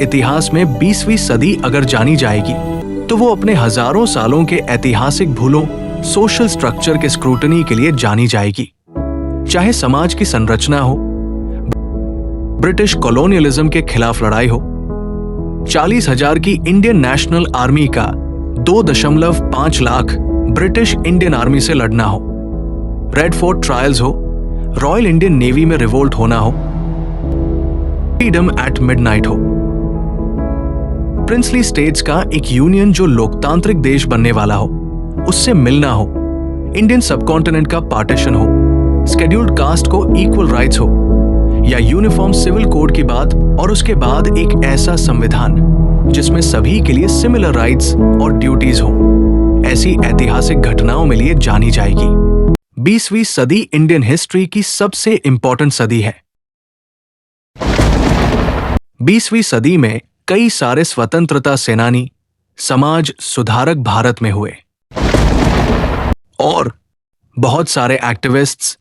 इतिहास में 20वीं सदी अगर जानी जाएगी तो वो अपने हजारों सालों के ऐतिहासिक भूलों, सोशल स्ट्रक्चर के स्क्रूटनी के लिए जानी जाएगी। चाहे समाज की संरचना हो, ब्रिटिश कॉलोनियलिज्म के खिलाफ लड़ाई हो, 40,000 की इंडियन नेशनल आर्मी का 2.5 लाख ब्रिटिश इंडियन आर्मी से लड़ना हो, रेड फोर्ट ट्रायल्स हो, रॉयल इंडियन नेवी में रिवोल्ट होना हो, फ्रीडम एट मिडनाइट हो, प्रिंसली स्टेट्स का एक यूनियन जो लोकतांत्रिक देश बनने वाला हो उससे मिलना हो, इंडियन सबकॉन्टिनेंट का पार्टीशन हो, शेड्यूल्ड कास्ट को इक्वल राइट्स हो, या यूनिफॉर्म सिविल कोड की बात और उसके बाद एक ऐसा संविधान जिसमें सभी के लिए सिमिलर राइट्स और ड्यूटीज हो, ऐसी ऐतिहासिक घटनाओं में लिए जानी जाएगी। 20वीं सदी इंडियन हिस्ट्री की सबसे इंपॉर्टेंट सदी है। 20वीं सदी में कई सारे स्वतंत्रता सेनानी, समाज सुधारक भारत में हुए और बहुत सारे एक्टिविस्ट्स,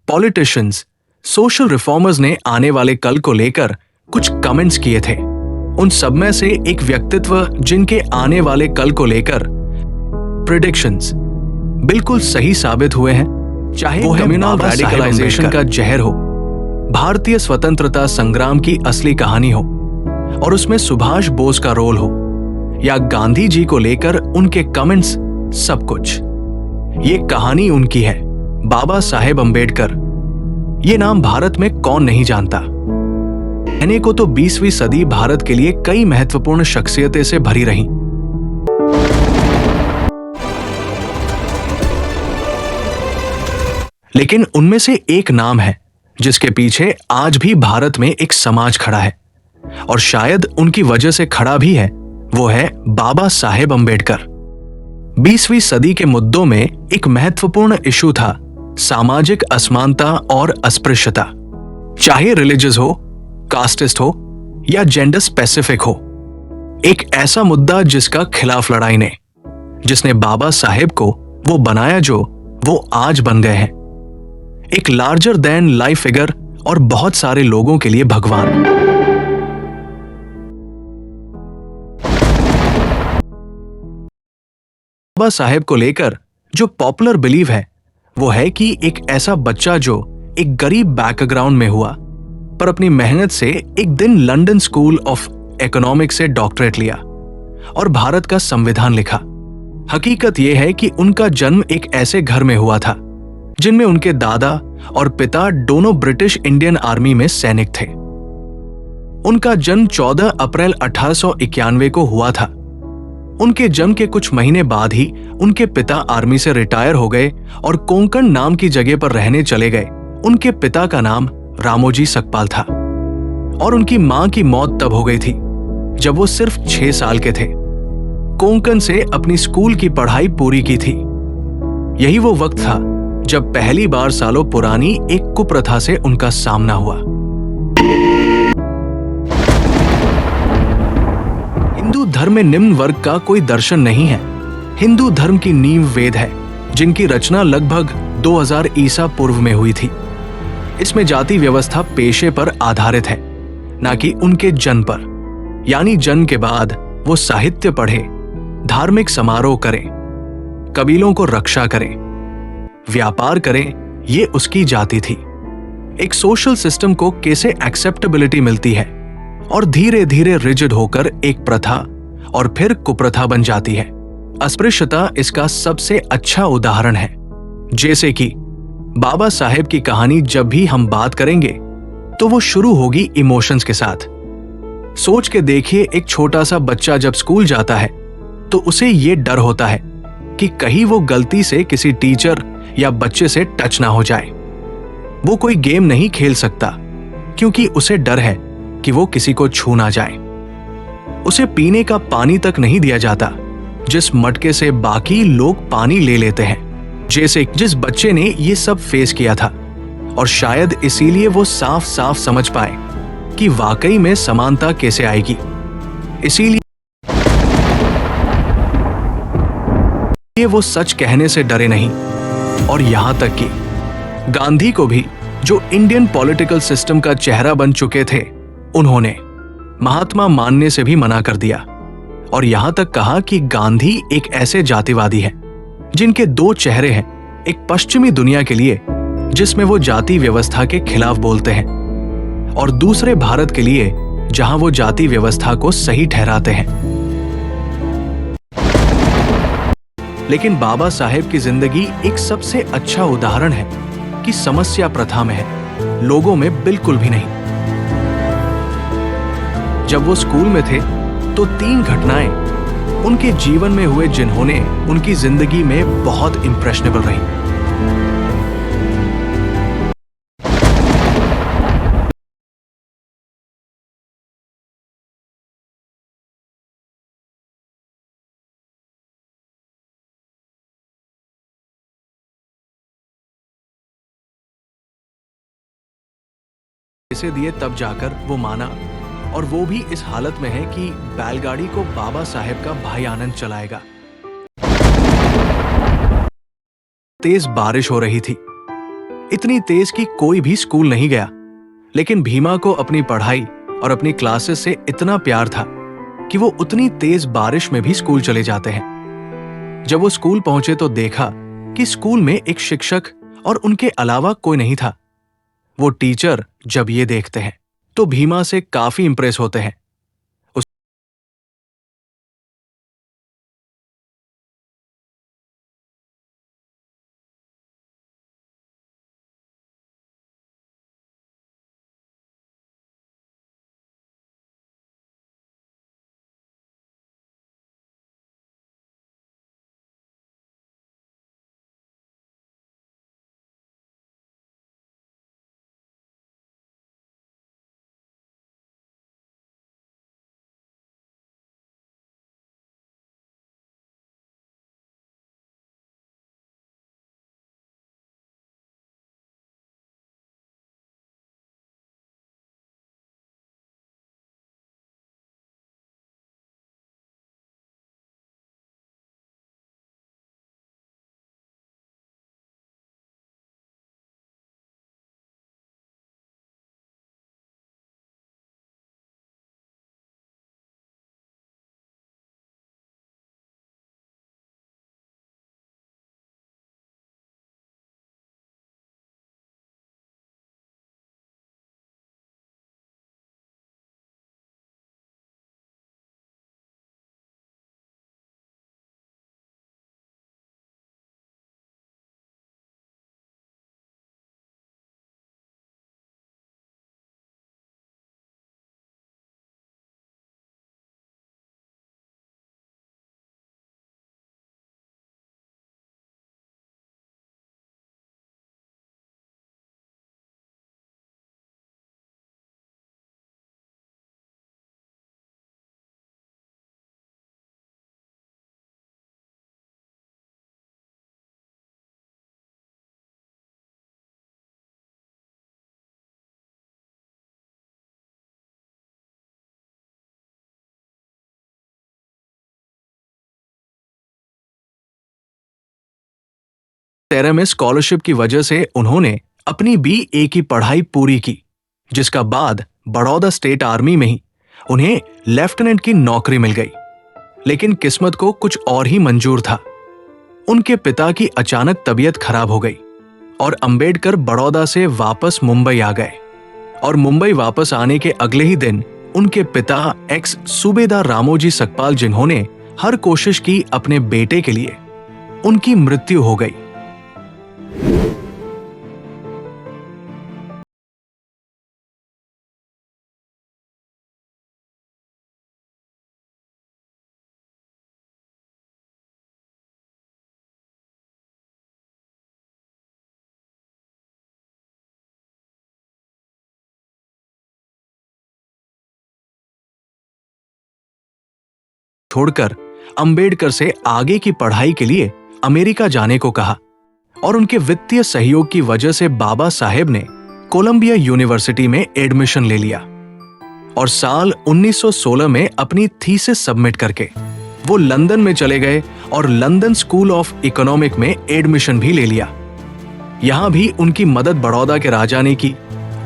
पॉलिटिशियंस, सोशल रिफॉर्मर्स ने आने वाले कल को लेकर कुछ कमेंट्स किए थे। उन सब में से एक व्यक्तित्व जिनके आने वाले कल को लेकर प्रेडिक्शंस बिल्कुल सही साबित हुए हैं, चाहे वो कम्युनल रेडिकलाइजेशन का जहर हो, भारतीय स्वतंत्रता संग्राम की असली कहानी हो और उसमें सुभाष बोस का रोल हो, या गांधी जी को लेकर उनके कमेंट्स, सब कुछ। ये कहानी उनकी है, बाबा साहेब अंबेडकर। ये नाम भारत में कौन नहीं जानता। कहने को तो 20वीं सदी भारत के लिए कई महत्वपूर्ण शख्सियतें से भरी रही, लेकिन उनमें से एक नाम है जिसके पीछे आज भी भारत में एक समाज खड़ा है और शायद उनकी वजह से खड़ा भी है। वो है बाबा साहेब अंबेडकर। 20वीं सदी के मुद्दों में एक महत्वपूर्ण इशू था सामाजिक असमानता और अस्पृश्यता, चाहे रिलीजियस हो, कास्टिस्ट हो या जेंडर स्पेसिफिक हो। एक ऐसा मुद्दा जिसका खिलाफ लड़ाई ने, जिसने बाबा साहेब को वो बनाया जो वो आज बन गए हैं, एक लार्जर देन लाइफ फिगर और बहुत सारे लोगों के लिए भगवान। बाबा साहेब को लेकर जो पॉपुलर बिलीव है वो है कि एक ऐसा बच्चा जो एक गरीब बैकग्राउंड में हुआ पर अपनी मेहनत से एक दिन लंदन स्कूल ऑफ इकोनॉमिक्स से डॉक्टरेट लिया और भारत का संविधान लिखा। हकीकत यह है कि उनका जन्म एक ऐसे घर में हुआ था जिनमें उनके दादा और पिता दोनों ब्रिटिश इंडियन आर्मी में सैनिक थे। उनका जन्म 14 अप्रैल 1891 को हुआ था। उनके जन्म के कुछ महीने बाद ही उनके पिता आर्मी से रिटायर हो गए और कोंकण नाम की जगह पर रहने चले गए। उनके पिता का नाम रामोजी सकपाल था और उनकी मां की मौत तब हो गई थी जब वो सिर्फ 6 साल के थे। कोंकण से अपनी स्कूल की पढ़ाई पूरी की थी। यही वो वक्त था जब पहली बार सालों पुरानी एक कुप्रथा से उनका सामना हुआ। हिंदू धर्म में निम्न वर्ग का कोई दर्शन नहीं है। हिंदू धर्म की नींव वेद है, जिनकी रचना लगभग 2000 ईसा पूर्व में हुई थी। इसमें जाति व्यवस्था पेशे पर आधारित है, ना कि उनके जन्म पर। यानी जन्म के बाद वो साहित्य पढ़े, धार्मिक समारोह करें, कबीलों को रक्षा करें, व्यापार करें, ये उसकी जाति थी। एक सोशल सिस्टम को कैसे एक्सेप्टेबिलिटी मिलती है और धीरे धीरे रिजिड होकर एक प्रथा और फिर कुप्रथा बन जाती है। अस्पृश्यता इसका सबसे अच्छा उदाहरण है। जैसे कि बाबा साहेब की कहानी जब भी हम बात करेंगे तो वो शुरू होगी इमोशंस के साथ। सोच के देखिए, एक छोटा सा बच्चा जब स्कूल जाता है तो उसे ये डर होता है कि कहीं वो गलती से किसी टीचर या बच्चे से टच ना हो जाए। वो कोई गेम नहीं खेल सकता क्योंकि उसे डर है कि वो किसी को छू ना जाए। उसे पीने का पानी तक नहीं दिया जाता जिस मटके से बाकी लोग पानी ले लेते हैं। जैसे जिस बच्चे ने ये सब फेस किया था, और शायद इसीलिए वो साफ साफ समझ पाए कि वाकई में समानता कैसे आएगी। इसीलिए वो सच कहने से डरे नहीं। और यहां तक कि गांधी को भी, जो इंडियन पॉलिटिकल सिस्टम का चेहरा बन चुके थे, उन्होंने महात्मा मानने से भी मना कर दिया और यहां तक कहा कि गांधी एक ऐसे जातिवादी हैं जिनके दो चेहरे हैं, एक पश्चिमी दुनिया के लिए जिसमें वो जाति व्यवस्था के खिलाफ बोलते हैं और दूसरे भारत के लिए जहां वो जाति व्यवस्था को सही ठहराते हैं। लेकिन बाबा साहेब की जिंदगी एक सबसे अच्छा उदाहरण है कि समस्या प्रथा में है, लोगों में बिल्कुल भी नहीं। जब वो स्कूल में थे तो 3 घटनाएं उनके जीवन में हुए जिन्होंने उनकी जिंदगी में बहुत इंप्रेशनेबल रही। पैसे दिए तब जाकर वो माना, और वो भी इस हालत में है कि बैलगाड़ी को बाबा साहेब का भाई आनंद चलाएगा। तेज बारिश हो रही थी, इतनी तेज कि कोई भी स्कूल नहीं गया, लेकिन भीमा को अपनी पढ़ाई और अपनी क्लासेस से इतना प्यार था कि वो उतनी तेज बारिश में भी स्कूल चले जाते हैं। जब वो स्कूल पहुंचे तो देखा कि स्कूल में एक शिक्षक और उनके अलावा कोई नहीं था। वो टीचर जब ये देखते हैं तो भीमा से काफी इंप्रेस होते हैं। तेरह में स्कॉलरशिप की वजह से उन्होंने अपनी BA की पढ़ाई पूरी की, जिसका बाद बड़ौदा स्टेट आर्मी में ही उन्हें लेफ्टिनेंट की नौकरी मिल गई। लेकिन किस्मत को कुछ और ही मंजूर था। उनके पिता की अचानक तबीयत खराब हो गई और अंबेडकर बड़ौदा से वापस मुंबई आ गए, और मुंबई वापस आने के अगले ही दिन उनके पिता एक्स सूबेदार रामोजी सकपाल, जिन्होंने हर कोशिश की अपने बेटे के लिए, उनकी मृत्यु हो गई। छोड़कर अंबेडकर से आगे की पढ़ाई के लिए अमेरिका जाने को कहा, और उनके वित्तीय सहयोग की वजह से बाबा साहेब ने कोलंबिया यूनिवर्सिटी में एडमिशन ले लिया, और साल 1916 में अपनी थीसिस सबमिट करके वो लंदन में चले गए और लंदन स्कूल ऑफ इकोनॉमिक में एडमिशन भी ले लिया। यहां भी उनकी मदद बड़ौदा के राजा ने की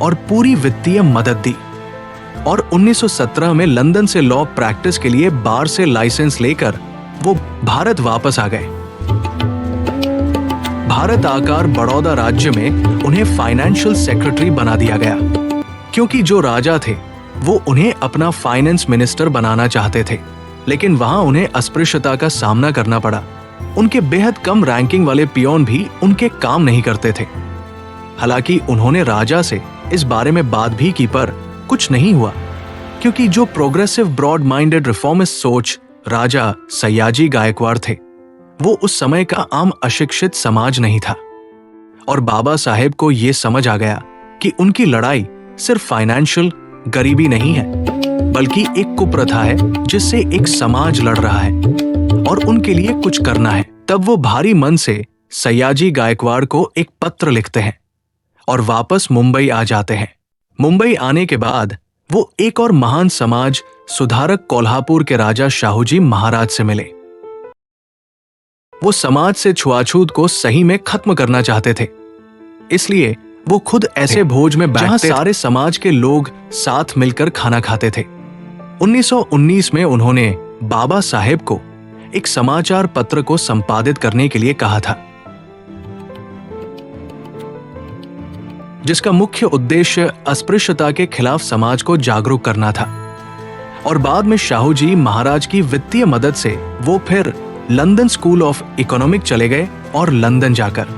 और पूरी वित्तीय मदद दी। और 1917 में लंदन से लॉ प्रैक्टिस के लिए बार से लाइसेंस लेकर वो भारत वापस आ गए। भारत आकर बड़ौदा राज्य में उन्हें फाइनेंशियल सेक्रेटरी बना दिया गया, क्योंकि जो राजा थे वो उन्हें अपना फाइनेंस मिनिस्टर बनाना चाहते थे, लेकिन वहां उन्हें अस्पृश्यता का सामना करना पड़ा। उनके बेहद कम रैंकिंग वाले पियोन भी उनके काम नहीं करते थे। हालांकि उन्होंने राजा से इस बारे में बात भी की, पर कुछ नहीं हुआ, क्योंकि जो प्रोग्रेसिव ब्रॉड माइंडेड रिफॉर्मिस्ट सोच राजा सयाजी गायकवाड़ थे, वो उस समय का आम अशिक्षित समाज नहीं था। और बाबा साहेब को यह समझ आ गया कि उनकी लड़ाई सिर्फ फाइनेंशियल गरीबी नहीं है, बल्कि एक कुप्रथा है जिससे एक समाज लड़ रहा है और उनके लिए कुछ करना है। तब वो भारी मन से सयाजी गायकवाड़ को एक पत्र लिखते हैं और वापस मुंबई आ जाते हैं। मुंबई आने के बाद वो एक और महान समाज सुधारक कोल्हापुर के राजा शाहूजी महाराज से मिले। वो समाज से छुआछूत को सही में खत्म करना चाहते थे, इसलिए वो खुद ऐसे भोज में बैठते जहां सारे समाज के लोग साथ मिलकर खाना खाते थे। 1919 में उन्होंने बाबा साहेब को एक समाचार पत्र को संपादित करने के लिए कहा था, जिसका मुख्य उद्देश्य अस्पृश्यता के खिलाफ समाज को जागरूक करना था। और बाद में शाहूजी महाराज की वित्तीय मदद से वो फिर लंदन स्कूल ऑफ इकोनॉमिक चले गए और लंदन जाकर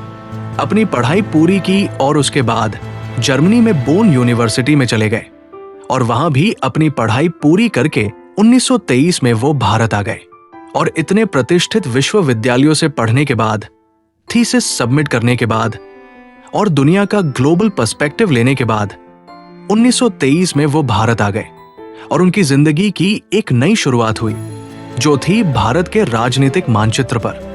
अपनी पढ़ाई पूरी की, और उसके बाद जर्मनी में बोन यूनिवर्सिटी में चले गए और वहां भी अपनी पढ़ाई पूरी करके 1923 में वो भारत आ गए। और इतने प्रतिष्ठित विश्वविद्यालयों से पढ़ने के बाद, थीसिस सबमिट करने के बाद और दुनिया का ग्लोबल पर्सपेक्टिव लेने के बाद 1923 में वो भारत आ गए और उनकी जिंदगी की एक नई शुरुआत हुई, जो थी भारत के राजनीतिक मानचित्र पर।